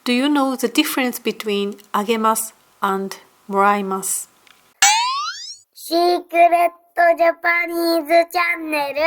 Do you know the difference between あげます and もらいます？シークレットジャパニーズチャンネル。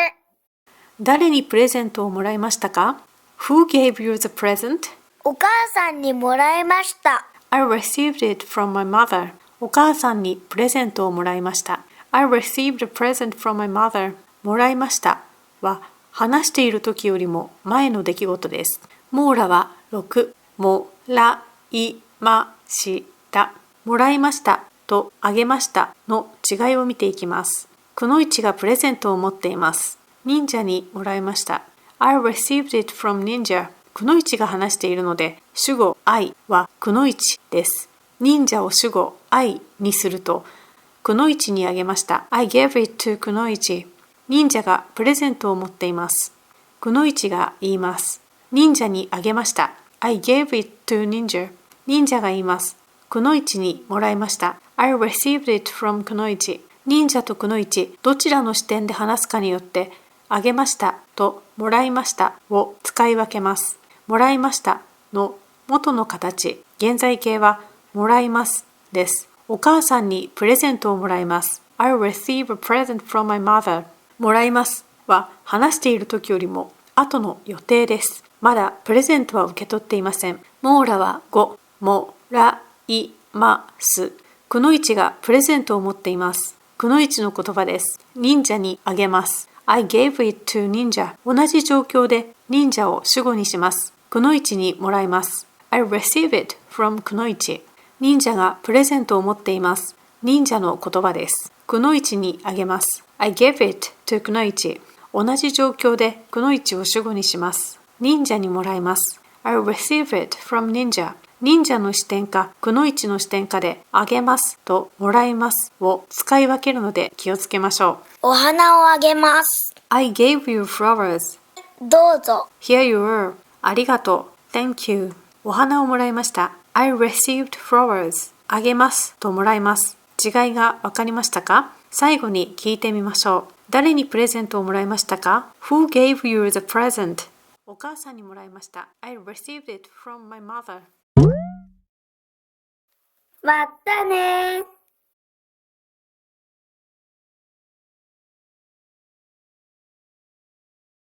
誰にプレゼントをもらいましたか？ Who gave you the present? お母さんにもらいました。I received it from my mother. お母さんにプレゼントをもらいました。I received a present from my mother. もらいましたは話している時よりも前の出来事です。網羅は6、もらいました。もらいましたとあげましたの違いを見ていきます。くのいちがプレゼントを持っています。忍者にもらいました。I received it from ninja. くのいちが話しているので、主語 I はくのいちです。忍者を主語 I にすると、くのいちにあげました。I gave it to くのいち。忍者がプレゼントを持っています。くのいちが言います。忍者にあげました。I gave it to ninja. 忍者が言います。くのいちにもらいました。I received it from くのいち。忍者とくのいち、どちらの視点で話すかによって、あげましたともらいましたを使い分けます。もらいましたの元の形、現在形はもらいますです。お母さんにプレゼントをもらいます。I receive a present from my mother. もらいますは話している時よりも後の予定です。まだプレゼントは受け取っていません。網羅は5、もらいます。くのいちがプレゼントを持っています。くのいちの言葉です。忍者にあげます。I gave it to ninja. 同じ状況で忍者を主語にします。くのいちにもらいます。I receive it from くのいち。忍者がプレゼントを持っています。忍者の言葉です。くのいちにあげます。I gave it to くのいち。同じ状況でくのいちを主語にします。忍者にもらいます。I receive it from ninja. 忍者の視点かくのいちの視点かであげますともらいますを使い分けるので気をつけましょう。お花をあげます。I gave you flowers. どうぞ。Here you are. ありがとう。Thank you. お花をもらいました。I received flowers. あげますともらいます。違いがわかりましたか？最後に聞いてみましょう。誰にプレゼントをもらいましたか？ Who gave you the present? お母さんにもらいました。I received it from my mother. またね。